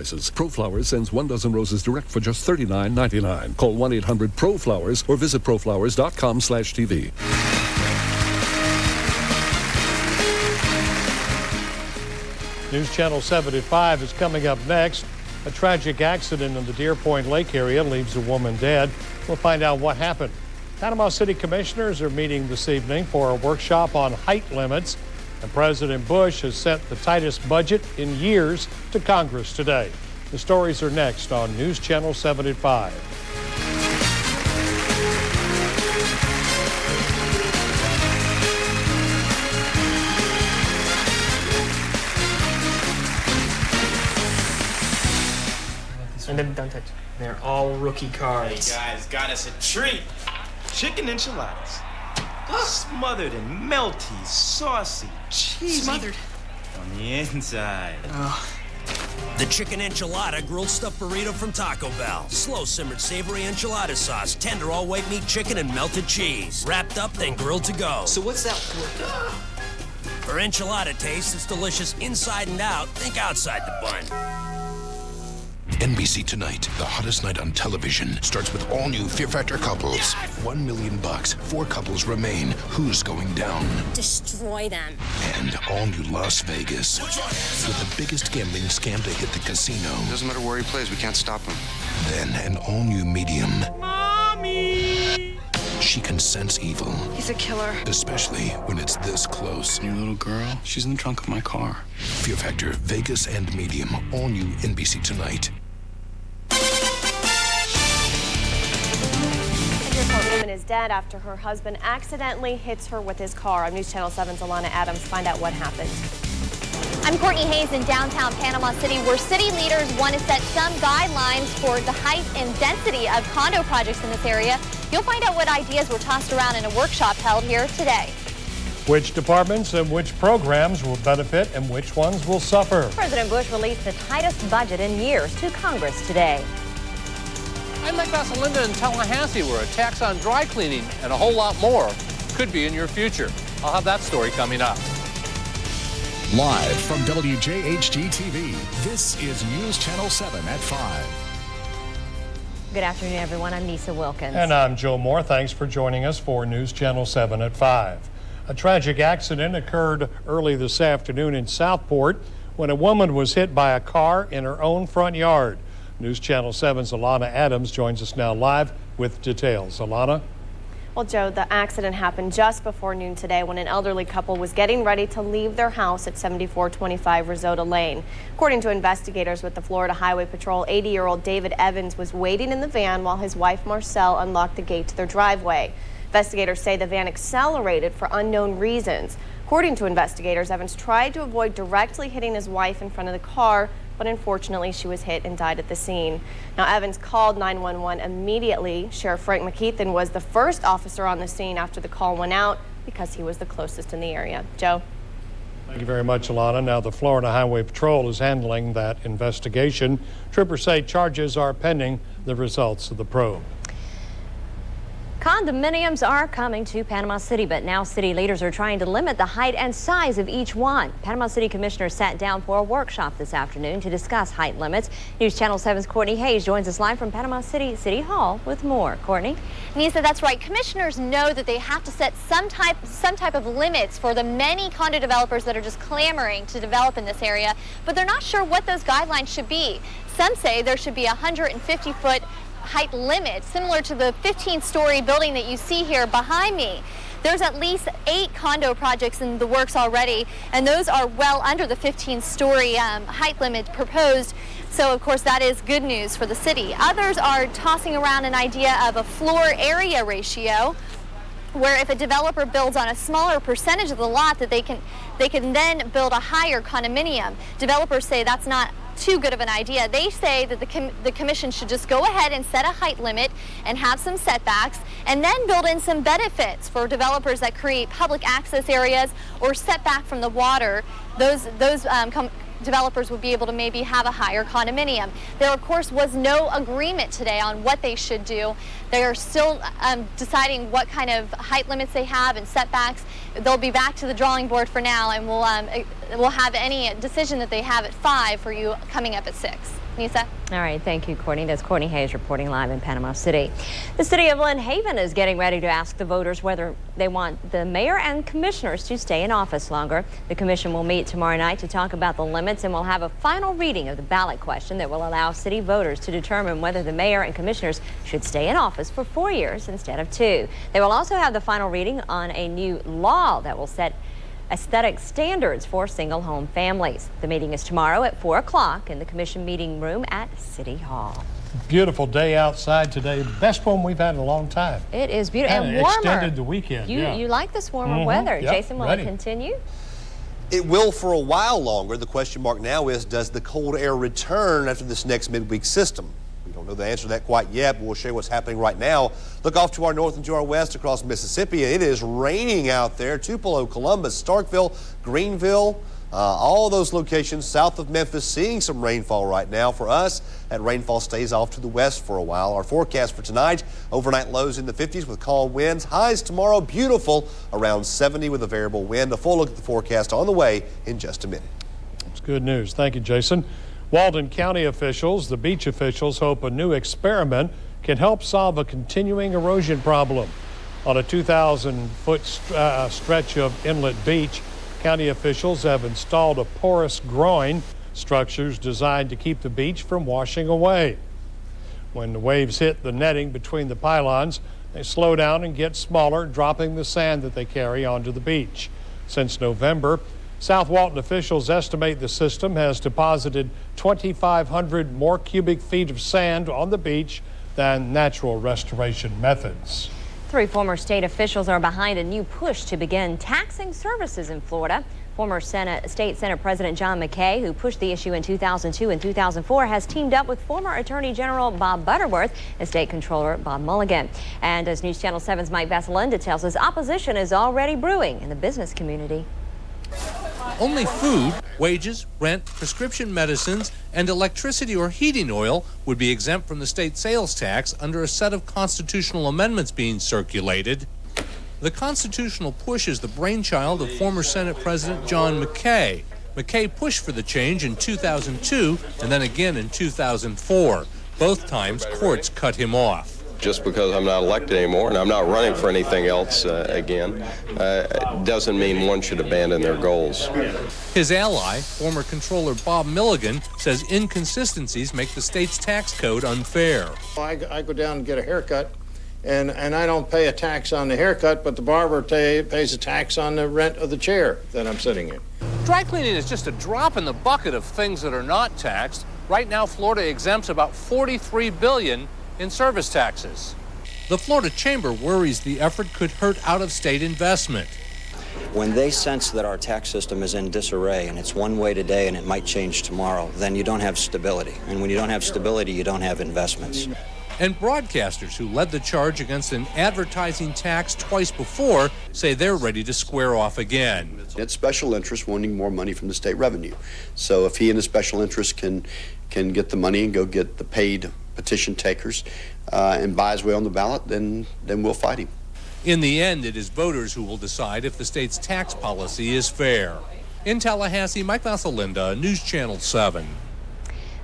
ProFlowers sends 1 dozen roses direct for just $39.99. Call 1-800-PRO-FLOWERS or visit proflowers.com/TV. News Channel 7 at 5 is coming up next. A tragic accident in the Deer Point Lake area leaves a woman dead. We'll find out what happened. Panama City commissioners are meeting this evening for a workshop on height limits. And President Bush has sent the tightest budget in years to Congress today. The stories are next on News Channel 7 at 5. And don't touch. They're all rookie cards. Hey guys, got us a treat. Chicken enchiladas. Smothered in melty, saucy, cheesy. Smothered. On the inside. Oh. The chicken enchilada grilled stuffed burrito from Taco Bell. Slow simmered savory enchilada sauce, tender all white meat chicken and melted cheese. Wrapped up, then grilled to go. So what's that? For enchilada taste, it's delicious inside and out. Think outside the bun. NBC Tonight, the hottest night on television, starts with all-new Fear Factor couples. Yes! $1 million. 4 couples remain. Who's going down? Destroy them. And all-new Las Vegas, with the biggest gambling scam to hit the casino. Doesn't matter where he plays, we can't stop him. Then an all-new medium. Mommy! She can sense evil. He's a killer. Especially when it's this close. Your little girl, she's in the trunk of my car. Fear Factor, Vegas and Medium, all new NBC Tonight. A woman is dead after her husband accidentally hits her with his car. On News Channel 7's Alana Adams, find out what happened. I'm Courtney Hayes in downtown Panama City, where city leaders want to set some guidelines for the height and density of condo projects in this area. You'll find out what ideas were tossed around in a workshop held here today. Which departments and which programs will benefit and which ones will suffer? President Bush released the tightest budget in years to Congress today. I'm Mike Vassalinda in Tallahassee, where a tax on dry cleaning and a whole lot more could be in your future. I'll have that story coming up. Live from WJHG TV, this is News Channel 7 at 5. Good afternoon, everyone. I'm Nisa Wilkins. And I'm Joe Moore. Thanks for joining us for News Channel 7 at 5. A tragic accident occurred early this afternoon in Southport when a woman was hit by a car in her own front yard. News Channel 7's Alana Adams joins us now live with details. Alana? Well, Joe, the accident happened just before noon today when an elderly couple was getting ready to leave their house at 7425 Risotto Lane. According to investigators with the Florida Highway Patrol, 80-year-old David Evans was waiting in the van while his wife Marcelle unlocked the gate to their driveway. Investigators say the van accelerated for unknown reasons. According to investigators, Evans tried to avoid directly hitting his wife in front of the car, but unfortunately she was hit and died at the scene. Now, Evans called 911 immediately. Sheriff Frank McKeithen was the first officer on the scene after the call went out because he was the closest in the area. Joe? Thank you very much, Alana. Now, the Florida Highway Patrol is handling that investigation. Troopers say charges are pending the results of the probe. Condominiums are coming to Panama City, but now city leaders are trying to limit the height and size of each one. Panama City commissioners sat down for a workshop this afternoon to discuss height limits. News Channel 7's Courtney Hayes joins us live from Panama City City Hall with more. Courtney? Nisa, that's right. Commissioners know that they have to set some type of limits for the many condo developers that are just clamoring to develop in this area, but they're not sure what those guidelines should be. Some say there should be a 150-foot height limit, similar to the 15-story building that you see here behind me. There's at least 8 condo projects in the works already, and those are well under the 15-story height limit proposed. So, of course, that is good news for the city. Others are tossing around an idea of a floor area ratio, where if a developer builds on a smaller percentage of the lot, that they can then build a higher condominium. Developers say that's not too good of an idea. They say that the commission should just go ahead and set a height limit and have some setbacks, and then build in some benefits for developers that create public access areas or setback from the water. Those developers would be able to maybe have a higher condominium. There, of course, was no agreement today on what they should do. They are still deciding what kind of height limits they have and setbacks. They'll be back to the drawing board for now, and we'll have any decision that they have at 5 for you coming up at 6. Nisa? All right, thank you, Courtney. That's Courtney Hayes reporting live in Panama City. The city of Lynn Haven is getting ready to ask the voters whether they want the mayor and commissioners to stay in office longer. The commission will meet tomorrow night to talk about the limits and will have a final reading of the ballot question that will allow city voters to determine whether the mayor and commissioners should stay in office for 4 years instead of 2. They will also have the final reading on a new law that will set aesthetic standards for single home families. The meeting is tomorrow at 4 o'clock in the commission meeting room at City Hall. Beautiful day outside today. Best one we've had in a long time. It is beautiful and warmer. Extended the weekend. You like this warmer weather. Yep. Jason, will it continue? It will for a while longer. The question mark now is, does the cold air return after this next midweek system? We don't know the answer to that quite yet, but we'll show you what's happening right now. Look off to our north and to our west across Mississippi. It is raining out there. Tupelo, Columbus, Starkville, Greenville, all those locations south of Memphis seeing some rainfall right now. For us, that rainfall stays off to the west for a while. Our forecast for tonight, overnight lows in the 50s with calm winds. Highs tomorrow, beautiful, around 70 with a variable wind. A full look at the forecast on the way in just a minute. It's good news. Thank you, Jason. Walton County officials, the beach officials, hope a new experiment can help solve a continuing erosion problem. On a 2,000-foot stretch of inlet beach, county officials have installed a porous groin structures designed to keep the beach from washing away. When the waves hit the netting between the pylons, they slow down and get smaller, dropping the sand that they carry onto the beach. Since November, South Walton officials estimate the system has deposited 2,500 more cubic feet of sand on the beach than natural restoration methods. 3 former state officials are behind a new push to begin taxing services in Florida. Former State Senate President John McKay, who pushed the issue in 2002 and 2004, has teamed up with former Attorney General Bob Butterworth and State Controller Bob Mulligan. And as News Channel 7's Mike Vasalinda tells us, opposition is already brewing in the business community. Only food, wages, rent, prescription medicines, and electricity or heating oil would be exempt from the state sales tax under a set of constitutional amendments being circulated. The constitutional push is the brainchild of former Senate President John McKay. McKay pushed for the change in 2002 and then again in 2004. Both times, courts cut him off. Just because I'm not elected anymore and I'm not running for anything else again, doesn't mean one should abandon their goals. His ally, former Controller Bob Mulligan, says inconsistencies make the state's tax code unfair. I go down and get a haircut, and I don't pay a tax on the haircut, but the barber pays a tax on the rent of the chair that I'm sitting in. Dry cleaning is just a drop in the bucket of things that are not taxed. Right now, Florida exempts about $43 billion in service taxes. The Florida Chamber worries the effort could hurt out-of-state investment. When they sense that our tax system is in disarray and it's one way today and it might change tomorrow, then you don't have stability. And when you don't have stability, you don't have investments. And broadcasters who led the charge against an advertising tax twice before say they're ready to square off again. It's special interest wanting more money from the state revenue. So if he and his special interest can get the money and go get the paid petition takers and buy his way on the ballot, then we'll fight him. In the end, it is voters who will decide if the state's tax policy is fair. In Tallahassee, Mike Vasalinda, News Channel 7.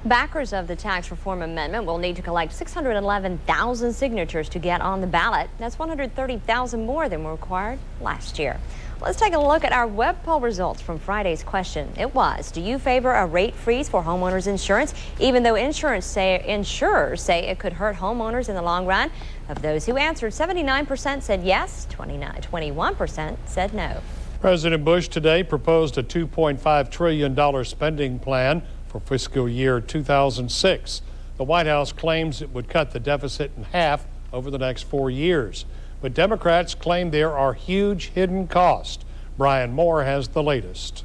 Backers of the tax reform amendment will need to collect 611,000 signatures to get on the ballot. That's 130,000 more than were required last year. Let's take a look at our web poll results from Friday's question. It was, do you favor a rate freeze for homeowners insurance, even though insurers say it could hurt homeowners in the long run? Of those who answered, 79% said yes, 21% said no. President Bush today proposed a $2.5 trillion spending plan for fiscal year 2006. The White House claims it would cut the deficit in half over the next 4 years. But Democrats claim there are huge hidden costs. Brian Moore has the latest.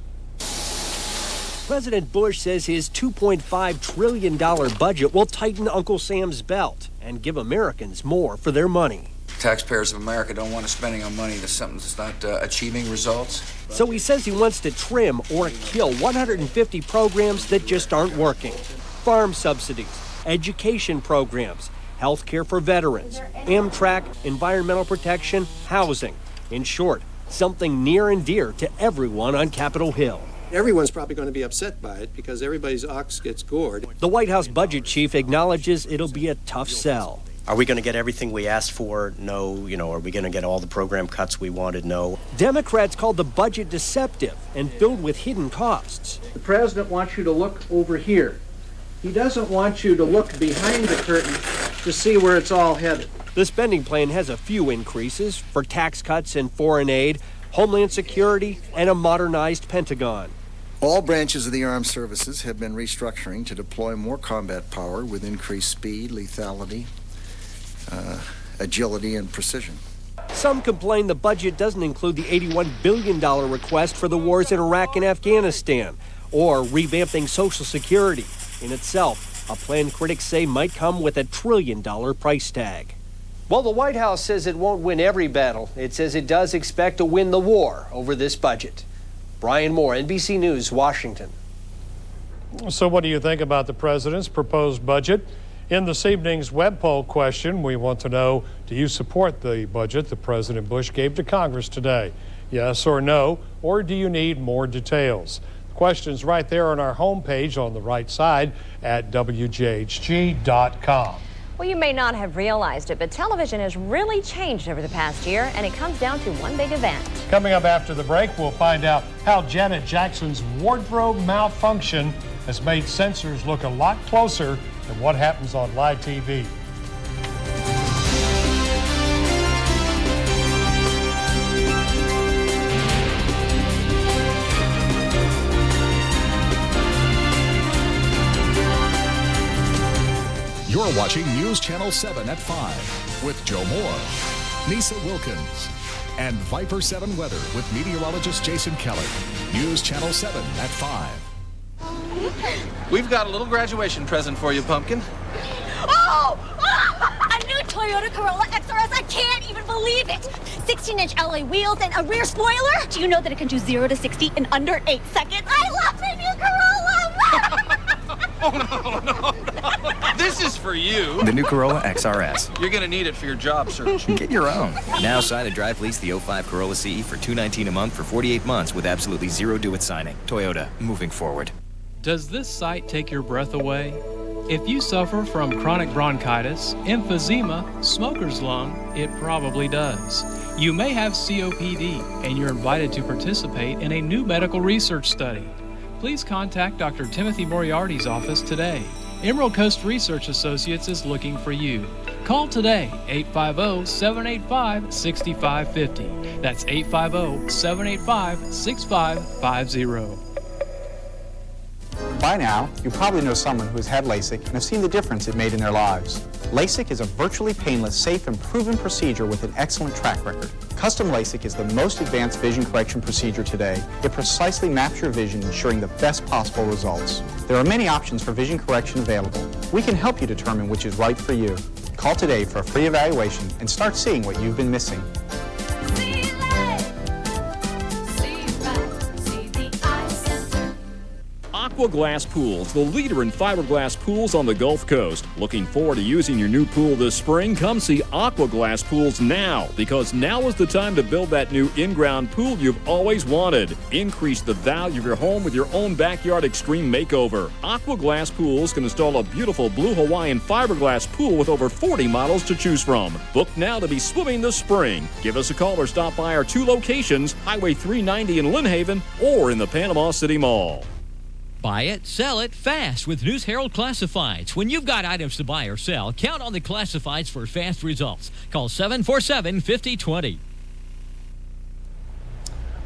President Bush says his $2.5 trillion budget will tighten Uncle Sam's belt and give Americans more for their money. Taxpayers of America don't want us spending our money to something that's not achieving results. So he says he wants to trim or kill 150 programs that just aren't working. Farm subsidies, education programs, health care for veterans, Amtrak, environmental protection, housing. In short, something near and dear to everyone on Capitol Hill. Everyone's probably going to be upset by it because everybody's ox gets gored. The White House budget chief acknowledges it'll be a tough sell. Are we going to get everything we asked for? No. Are we going to get all the program cuts we wanted? No. Democrats called the budget deceptive and filled with hidden costs. The president wants you to look over here. He doesn't want you to look behind the curtain to see where it's all headed. The spending plan has a few increases for tax cuts and foreign aid, Homeland Security, and a modernized Pentagon. All branches of the armed services have been restructuring to deploy more combat power with increased speed, lethality, agility, and precision. Some complain the budget doesn't include the $81 billion request for the wars in Iraq and Afghanistan, or revamping Social Security. In itself, a plan critics say might come with a $1 trillion price tag. Well, the White House says it won't win every battle. It says it does expect to win the war over this budget. Brian Moore, NBC News, Washington. So what do you think about the president's proposed budget? In this evening's web poll question, we want to know, do you support the budget that President Bush gave to Congress today? Yes or no, or do you need more details? The question's right there on our homepage on the right side at WJHG.com. Well, you may not have realized it, but television has really changed over the past year, and it comes down to one big event. Coming up after the break, we'll find out how Janet Jackson's wardrobe malfunction has made censors look a lot closer than what happens on live TV. You're watching News Channel 7 at 5 with Joe Moore, Nisa Wilkins, and Viper 7 Weather with meteorologist Jason Kelly. News Channel 7 at 5. We've got a little graduation present for you, Pumpkin. Oh! A new Toyota Corolla XRS. I can't even believe it. 16-inch alloy wheels and a rear spoiler. Do you know that it can do 0 to 60 in under 8 seconds? I love my new Corolla. Oh, no. This is for you. The new Corolla XRS. You're going to need it for your job search. Get your own. Now sign and drive lease the 05 Corolla CE for $219 a month for 48 months with absolutely zero due-it signing. Toyota, moving forward. Does this sight take your breath away? If you suffer from chronic bronchitis, emphysema, smoker's lung, it probably does. You may have COPD, and you're invited to participate in a new medical research study. Please contact Dr. Timothy Moriarty's office today. Emerald Coast Research Associates is looking for you. Call today, 850-785-6550. That's 850-785-6550. By now, you probably know someone who has had LASIK and have seen the difference it made in their lives. LASIK is a virtually painless, safe, and proven procedure with an excellent track record. Custom LASIK is the most advanced vision correction procedure today. It precisely maps your vision, ensuring the best possible results. There are many options for vision correction available. We can help you determine which is right for you. Call today for a free evaluation and start seeing what you've been missing. Aqua Glass Pools, the leader in fiberglass pools on the Gulf Coast. Looking forward to using your new pool this spring? Come see Aqua Glass Pools now, because now is the time to build that new in-ground pool you've always wanted. Increase the value of your home with your own backyard extreme makeover. Aqua Glass Pools can install a beautiful blue Hawaiian fiberglass pool with over 40 models to choose from. Book now to be swimming this spring. Give us a call or stop by our 2 locations, Highway 390 in Lynn Haven or in the Panama City Mall. Buy it, sell it fast with News Herald Classifieds. When you've got items to buy or sell, count on the classifieds for fast results. Call 747-5020.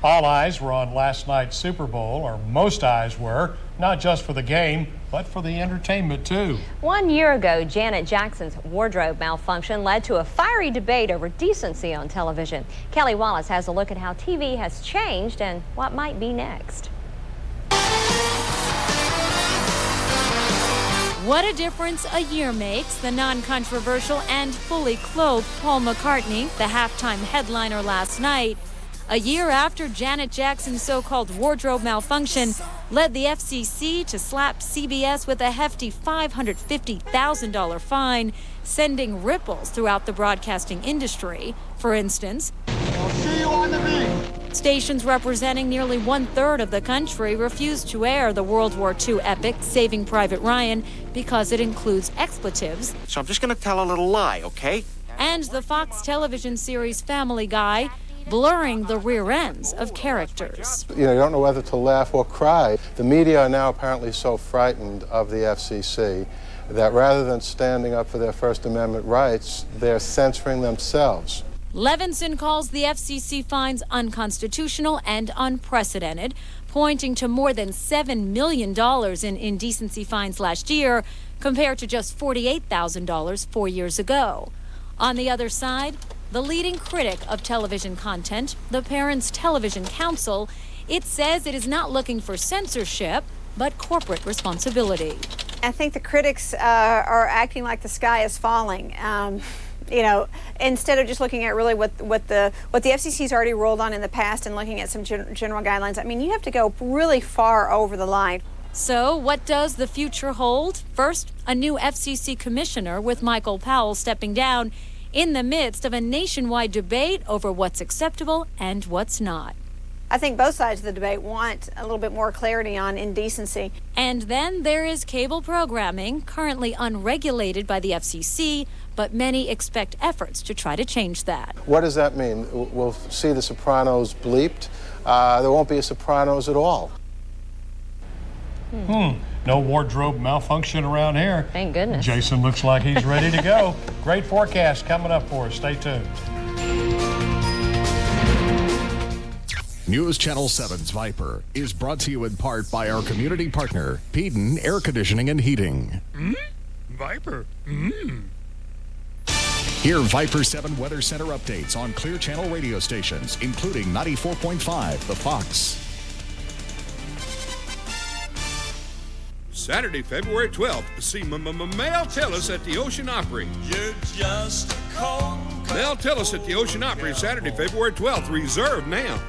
All eyes were on last night's Super Bowl, or most eyes were, not just for the game, but for the entertainment too. 1 year ago, Janet Jackson's wardrobe malfunction led to a fiery debate over decency on television. Kelly Wallace has a look at how TV has changed and what might be next. What a difference a year makes. The non-controversial and fully clothed Paul McCartney, the halftime headliner last night, a year after Janet Jackson's so-called wardrobe malfunction led the FCC to slap CBS with a hefty $550,000 fine, sending ripples throughout the broadcasting industry. For instance, I'll see you on the beach. Stations representing nearly 1/3 of the country refused to air the World War II epic Saving Private Ryan because it includes expletives. So I'm just going to tell a little lie, okay? And the Fox television series Family Guy, blurring the rear ends of characters. You don't know whether to laugh or cry. The media are now apparently so frightened of the FCC that rather than standing up for their First Amendment rights, they're censoring themselves. Levinson calls the FCC fines unconstitutional and unprecedented, pointing to more than $7 million in indecency fines last year, compared to just $48,000 4 years ago. On the other side, the leading critic of television content, the Parents Television Council, it says it is not looking for censorship, but corporate responsibility. I think the critics are acting like the sky is falling. Instead of just looking at really what the FCC's already ruled on in the past and looking at some general guidelines. I mean, you have to go really far over the line. So what does the future hold? First, a new FCC commissioner with Michael Powell stepping down in the midst of a nationwide debate over what's acceptable and what's not. I think both sides of the debate want a little bit more clarity on indecency. And then there is cable programming, currently unregulated by the FCC, but many expect efforts to try to change that. What does that mean? We'll see the Sopranos bleeped. There won't be a Sopranos at all. No wardrobe malfunction around here. Thank goodness. Jason looks like he's ready to go. Great forecast coming up for us. Stay tuned. News Channel 7's Viper is brought to you in part by our community partner, Peden Air Conditioning and Heating. Viper. Hear Viper 7 Weather Center updates on Clear Channel radio stations, including 94.5, The Fox. Saturday, February 12th, see Mel Tillis at the Ocean Opry. You're just a cold. Mel Tillis at the Ocean Opry, Saturday, February 12th. Reserve now.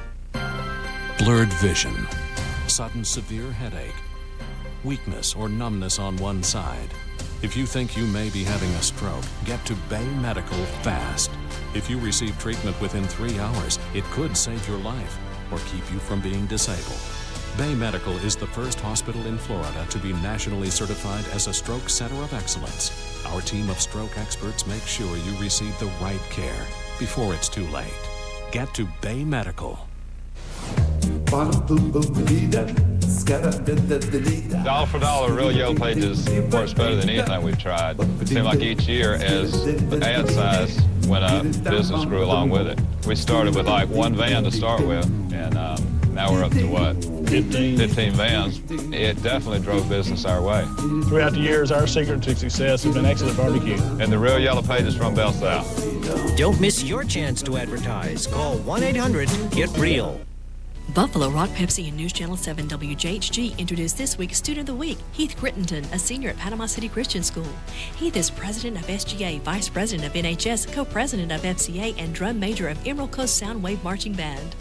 Blurred vision, sudden severe headache, weakness or numbness on one side. If you think you may be having a stroke, get to Bay Medical fast. If you receive treatment within 3 hours, it could save your life or keep you from being disabled. Bay Medical is the first hospital in Florida to be nationally certified as a stroke center of excellence. Our team of stroke experts make sure you receive the right care before it's too late. Get to Bay Medical. Dollar for dollar, Real Yellow Pages works better than anything we've tried. It seemed like each year, as the ad size went up, business grew along with it. We started with like one van to start with, and now we're up to what? 15 vans. It definitely drove business our way. Throughout the years, our secret to success has been excellent barbecue. And the Real Yellow Pages from Bell South. Don't miss your chance to advertise. Call 1-800-GET-REAL. Buffalo Rock Pepsi and News Channel 7 WJHG introduced this week's Student of the Week, Heath Crittenden, a senior at Panama City Christian School. Heath is president of SGA, vice president of NHS, co-president of FCA, and drum major of Emerald Coast Soundwave Marching Band.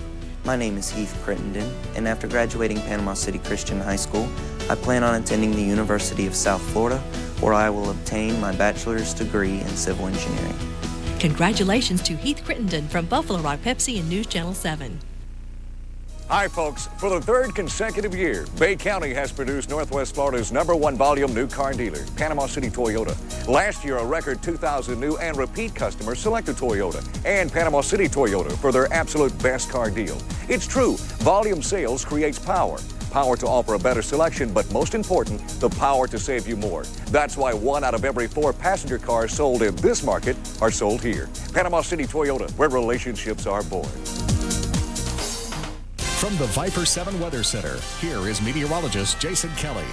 My name is Heath Crittenden, and after graduating Panama City Christian High School, I plan on attending the University of South Florida, where I will obtain my bachelor's degree in civil engineering. Congratulations to Heath Crittenden from Buffalo Rock Pepsi and News Channel 7. Hi, folks. For the third consecutive year, Bay County has produced Northwest Florida's #1 volume new car dealer, Panama City Toyota. Last year, a record 2,000 new and repeat customers selected Toyota and Panama City Toyota for their absolute best car deal. It's true, volume sales creates power. Power to offer a better selection, but most important, the power to save you more. That's why 1 out of every 4 passenger cars sold in this market are sold here. Panama City Toyota, where relationships are born. From the Viper 7 Weather Center, here is meteorologist Jason Kelly.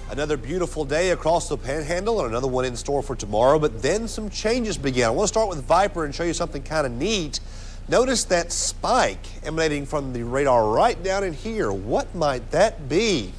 Another beautiful day across the Panhandle and another one in store for tomorrow, but then some changes began. I want to start with Viper and show you something kind of neat. Notice that spike emanating from the radar right down in here. What might that be?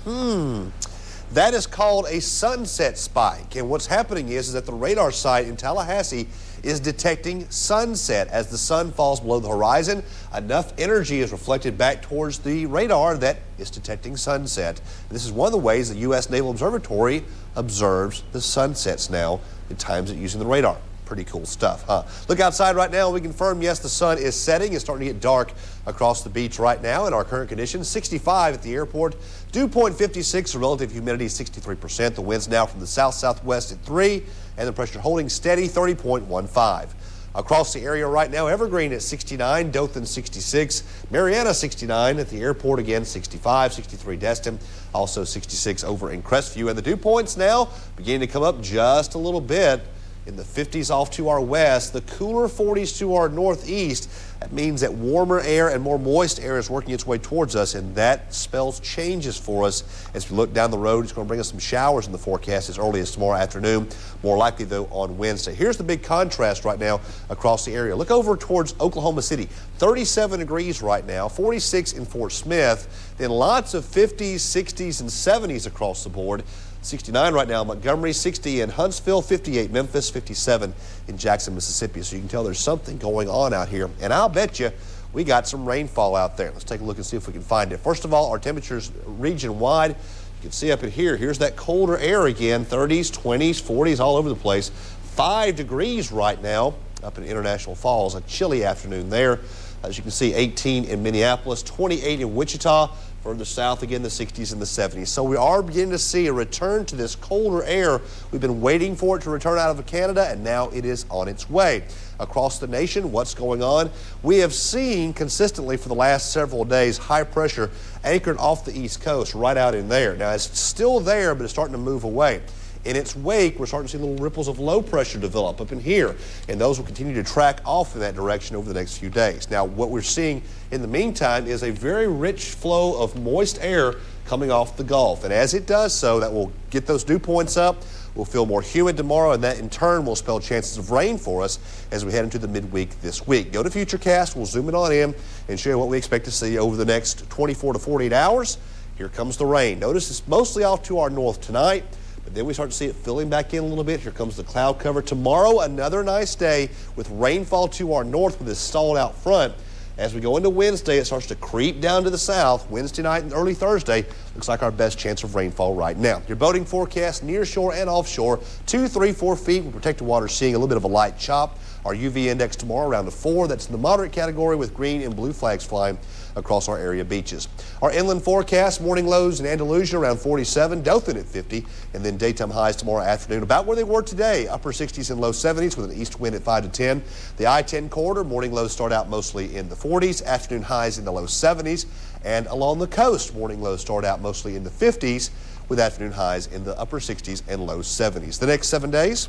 That is called a sunset spike. And what's happening is that the radar site in Tallahassee is detecting sunset. As the sun falls below the horizon, enough energy is reflected back towards the radar that is detecting sunset. And this is one of the ways the U.S. Naval Observatory observes the sunsets now at times using the radar. Pretty cool stuff, huh? Look outside right now. We confirm, yes, the sun is setting. It's starting to get dark across the beach right now in our current conditions. 65 at the airport. Dew point 56, the relative humidity 63%. The winds now from the south-southwest at 3, and the pressure holding steady, 30.15. Across the area right now, Evergreen at 69, Dothan 66, Mariana 69 at the airport, again 65, 63 Destin, also 66 over in Crestview. And the dew points now beginning to come up just a little bit in the 50s off to our west, the cooler 40s to our northeast. That means that warmer air and more moist air is working its way towards us, and that spells changes for us as we look down the road. It's going to bring us some showers in the forecast as early as tomorrow afternoon, more likely though on Wednesday. Here's the big contrast right now across the area. Look over towards Oklahoma City, 37 degrees right now, 46 in Fort Smith, then lots of 50s, 60s, and 70s across the board. 69 right now in Montgomery, 60 in Huntsville, 58 Memphis, 57 in Jackson, Mississippi. So you can tell there's something going on out here. And I'll bet you we got some rainfall out there. Let's take a look and see if we can find it. First of all, our temperatures region-wide. You can see up in here, here's that colder air again, 30s, 20s, 40s, all over the place. 5 degrees right now up in International Falls, a chilly afternoon there. As you can see, 18 in Minneapolis, 28 in Wichita. Further south, again, the 60s and the 70s. So we are beginning to see a return to this colder air. We've been waiting for it to return out of Canada, and now it is on its way. Across the nation, what's going on? We have seen consistently for the last several days high pressure anchored off the East Coast, right out in there. Now, it's still there, but it's starting to move away. In its wake, we're starting to see little ripples of low pressure develop up in here, and those will continue to track off in that direction over the next few days. Now, what we're seeing in the meantime is a very rich flow of moist air coming off the Gulf, and as it does so, that will get those dew points up. We'll feel more humid tomorrow, and that in turn will spell chances of rain for us as we head into the midweek this week. Go to Futurecast, we'll zoom it on in and show you what we expect to see over the next 24 to 48 hours. Here comes the rain. Notice it's mostly off to our north tonight. But then we start to see it filling back in a little bit. Here comes the cloud cover. Tomorrow, another nice day with rainfall to our north with this stalled out front. As we go into Wednesday, it starts to creep down to the south. Wednesday night and early Thursday looks like our best chance of rainfall right now. Your boating forecast near shore and offshore, 2, 3, 4 feet. With protected water seeing a little bit of a light chop. Our UV index tomorrow around a 4. That's in the moderate category with green and blue flags flying across our area beaches. Our inland forecast, morning lows in Andalusia around 47, Dothan at 50, and then daytime highs tomorrow afternoon about where they were today, upper 60s and low 70s with an east wind at 5 to 10. The I-10 corridor, morning lows start out mostly in the 40s, afternoon highs in the low 70s, and along the coast, morning lows start out mostly in the 50s with afternoon highs in the upper 60s and low 70s. The next 7 days,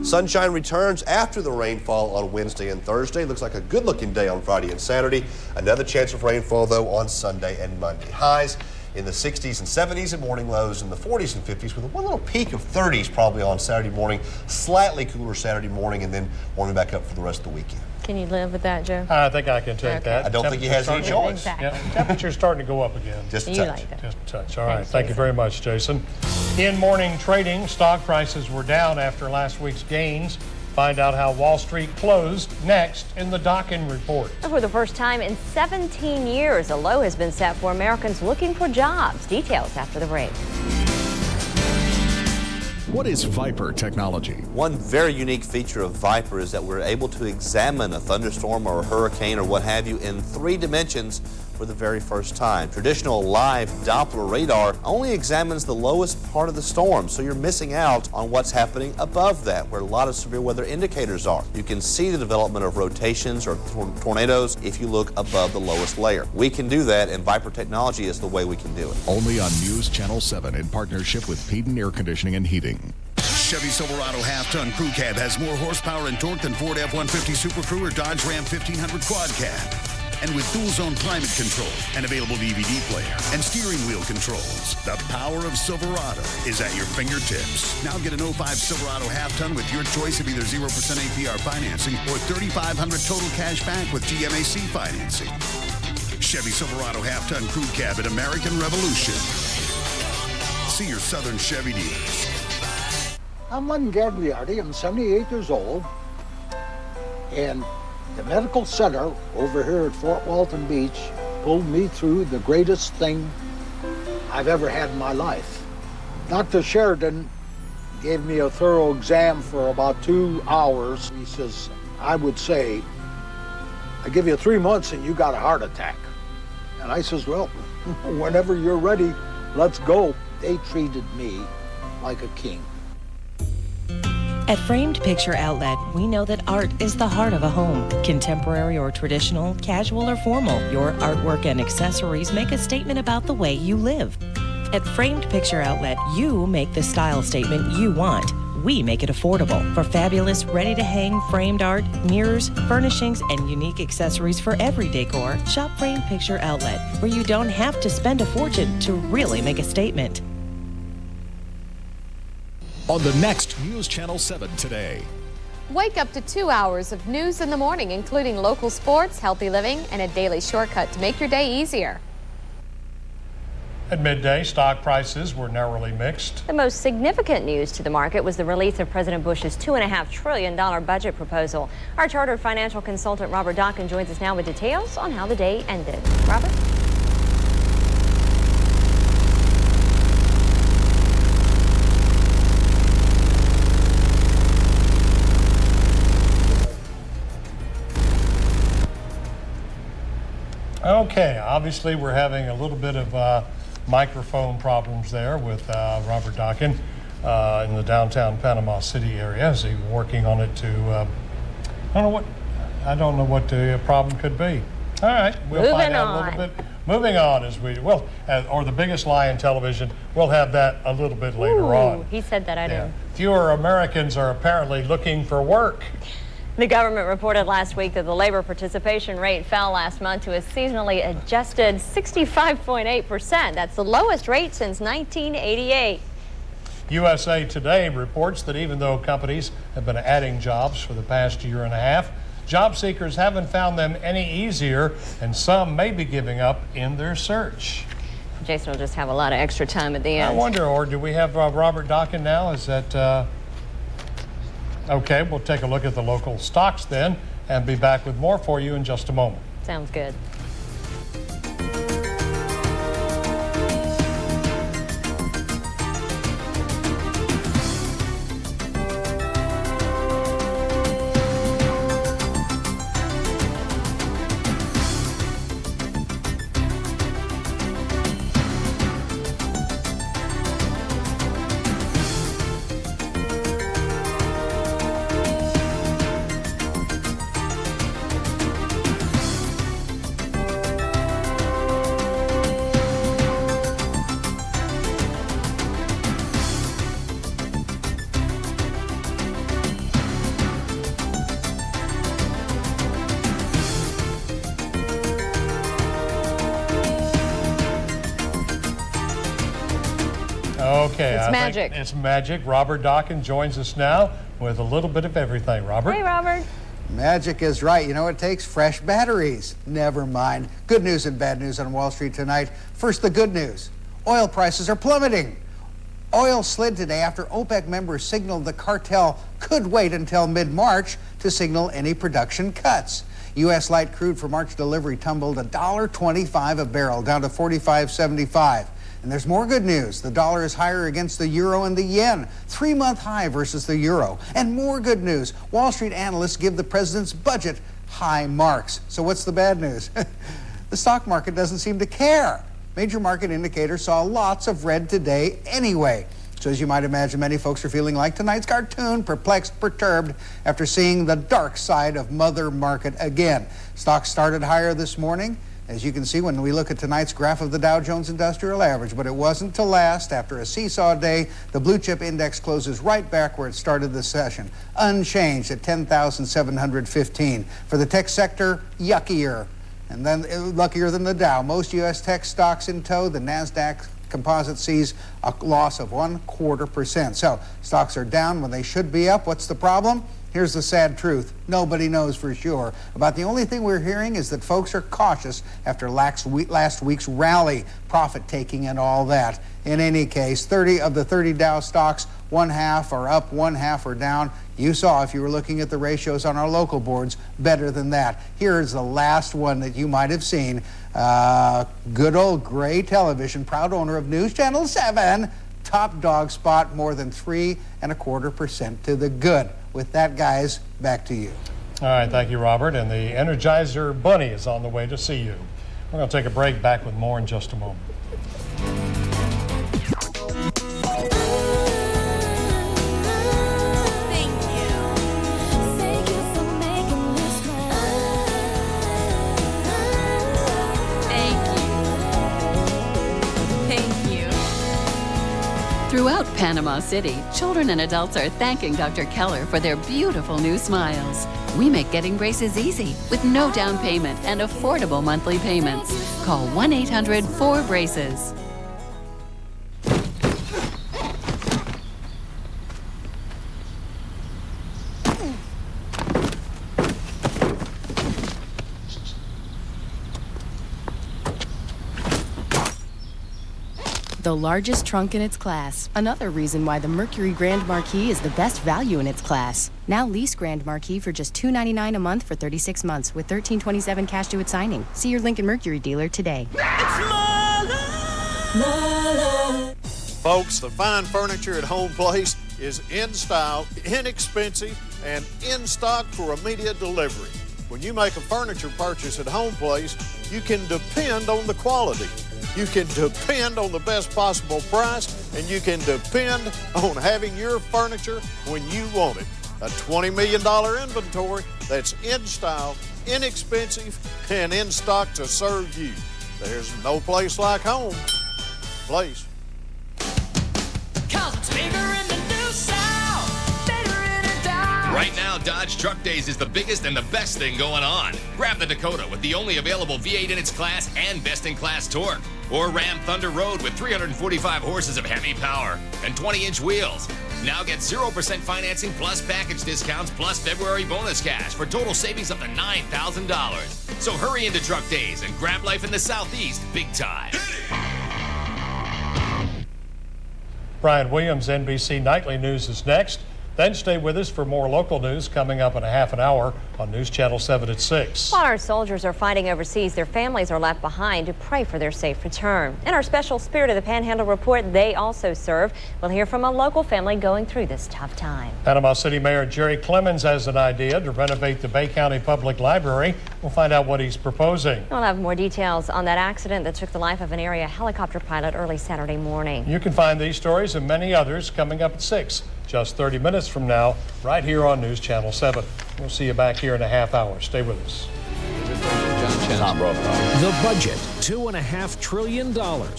sunshine returns after the rainfall on Wednesday and Thursday. Looks like a good-looking day on Friday and Saturday. Another chance of rainfall, though, on Sunday and Monday. Highs in the 60s and 70s and morning lows in the 40s and 50s with one little peak of 30s probably on Saturday morning. Slightly cooler Saturday morning and then warming back up for the rest of the weekend. Can you live with that, Joe? I think I can take that. I don't think he has any choice. Exactly. Yeah, temperature's starting to go up again. Just a You touch. like that. Just a touch. All right. Thanks, Thank you very much, Jason. In morning trading, stock prices were down after last week's gains. Find out how Wall Street closed next in the Dockin Report. For the first time in 17 years, a low has been set for Americans looking for jobs. Details after the break. What is Viper technology? One very unique feature of Viper is that we're able to examine a thunderstorm or a hurricane or what have you in 3 dimensions for the very first time. Traditional live Doppler radar only examines the lowest part of the storm, so you're missing out on what's happening above that, where a lot of severe weather indicators are. You can see the development of rotations or tornadoes if you look above the lowest layer. We can do that, and Viper technology is the way we can do it. Only on News Channel 7 in partnership with Peden Air Conditioning and Heating. Chevy Silverado half-ton crew cab has more horsepower and torque than Ford F-150 Super Crew or Dodge Ram 1500 quad cab. And with dual-zone climate control, an available DVD player, and steering wheel controls, the power of Silverado is at your fingertips. Now get an 05 Silverado half-ton with your choice of either 0% APR financing or $3,500 total cash back with GMAC financing. Chevy Silverado half-ton crew cab at American Revolution. See your Southern Chevy dealers. I'm Len Gagliardi. I'm 78 years old, and the medical center over here at Fort Walton Beach pulled me through the greatest thing I've ever had in my life. Dr. Sheridan gave me a thorough exam for about 2 hours. He says, I would say, I give you 3 months and you got a heart attack. And I says, well, whenever you're ready, let's go. They treated me like a king. At Framed Picture Outlet, we know that art is the heart of a home. Contemporary or traditional, casual or formal, your artwork and accessories make a statement about the way you live. At Framed Picture Outlet, you make the style statement you want. We make it affordable. For fabulous, ready-to-hang framed art, mirrors, furnishings, and unique accessories for every decor, shop Framed Picture Outlet, where you don't have to spend a fortune to really make a statement. On the next News Channel 7 today. Wake up to 2 hours of news in the morning, including local sports, healthy living, and a daily shortcut to make your day easier. At midday, stock prices were narrowly mixed. The most significant news to the market was the release of President Bush's $2.5 trillion budget proposal. Our chartered financial consultant Robert Dockin joins us now with details on how the day ended. Robert? Okay, obviously we're having a little bit of microphone problems there with Robert Dockin in the downtown Panama City area as he's working on it to, I don't know what the problem could be. All right, we'll find out a little bit. Moving on as we will, or the biggest lie in television, we'll have that a little bit later on. He said that, I didn't. Fewer Americans are apparently looking for work. The government reported last week that the labor participation rate fell last month to a seasonally adjusted 65.8%. That's the lowest rate since 1988. USA Today reports that even though companies have been adding jobs for the past year and a half, job seekers haven't found them any easier, and some may be giving up in their search. Jason will just have a lot of extra time at the end. I wonder, or do we have Robert Dockin now? Is that... Okay, we'll take a look at the local stocks then and be back with more for you in just a moment. Sounds good. Okay, it's magic. It's magic. Robert Dockin joins us now with a little bit of everything. Robert? Hey, Robert. Magic is right. You know, it takes fresh batteries. Never mind. Good news and bad news on Wall Street tonight. First, the good news. Oil prices are plummeting. Oil slid today after OPEC members signaled the cartel could wait until mid-March to signal any production cuts. U.S. light crude for March delivery tumbled $1.25 a barrel, down to $45.75. And there's more good news. The dollar is higher against the euro and the yen, 3-month high versus the euro. And more good news. Wall Street analysts give the president's budget high marks. So what's the bad news? The stock market doesn't seem to care. Major market indicators saw lots of red today anyway. So as you might imagine, many folks are feeling like tonight's cartoon, perplexed, perturbed, after seeing the dark side of Mother Market again. Stocks started higher this morning, as you can see when we look at tonight's graph of the Dow Jones Industrial Average, but it wasn't to last. After a seesaw day, the blue chip index closes right back where it started the session, unchanged at 10,715. For the tech sector, yuckier, and then luckier than the Dow. Most U.S. tech stocks in tow. The NASDAQ composite sees a loss of 0.25%. So stocks are down when they should be up. What's the problem? Here's the sad truth. Nobody knows for sure. About the only thing we're hearing is that folks are cautious after last week's rally, profit-taking and all that. In any case, 30 of the 30 Dow stocks, 1/2 are up, 1/2 are down. You saw, if you were looking at the ratios on our local boards, better than that. Here's the last one that you might have seen. Good old Gray Television, proud owner of News Channel 7, top dog spot, more than 3.25% to the good. With that, guys, back to you. All right, thank you, Robert. And the Energizer Bunny is on the way to see you. We're going to take a break. Back with more in just a moment. Throughout Panama City, children and adults are thanking Dr. Keller for their beautiful new smiles. We make getting braces easy with no down payment and affordable monthly payments. Call 1-800-4BRACES. The largest trunk in its class. Another reason why the Mercury Grand Marquis is the best value in its class. Now lease Grand Marquis for just $299 a month for 36 months with $13.27 cash due at signing. See your Lincoln Mercury dealer today. Folks, the fine furniture at Home Place is in style, inexpensive, and in stock for immediate delivery. When you make a furniture purchase at Home Place, you can depend on the quality. You can depend on the best possible price, and you can depend on having your furniture when you want it. A $20 million inventory that's in style, inexpensive, and in stock to serve you. There's no place like Home Place. 'Cause it's bigger in the new South, better in a Dodge. Right now, Dodge Truck Days is the biggest and the best thing going on. Grab the Dakota with the only available V8 in its class and best-in-class torque. Or Ram Thunder Road with 345 horses of heavy power and 20-inch wheels. Now get 0% financing plus package discounts plus February bonus cash for total savings up to $9,000. So hurry into Truck Days and grab life in the Southeast big time. Brian Williams, NBC Nightly News is next. Then stay with us for more local news coming up in a half an hour on News Channel 7 at 6. While our soldiers are fighting overseas, their families are left behind to pray for their safe return. In our special Spirit of the Panhandle report, they also serve. We'll hear from a local family going through this tough time. Panama City Mayor Jerry Clemens has an idea to renovate the Bay County Public Library. We'll find out what he's proposing. We'll have more details on that accident that took the life of an area helicopter pilot early Saturday morning. You can find these stories and many others coming up at 6. Just 30 minutes from now, right here on News Channel 7. We'll see you back here in a half hour. Stay with us. The budget, $2.5 trillion.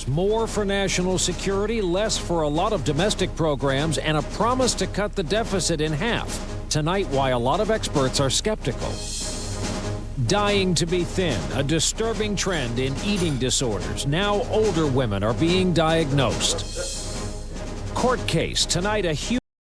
More for national security, less for a lot of domestic programs, and a promise to cut the deficit in half. Tonight, why a lot of experts are skeptical. Dying to be thin, a disturbing trend in eating disorders. Now older women are being diagnosed. Court case tonight, a huge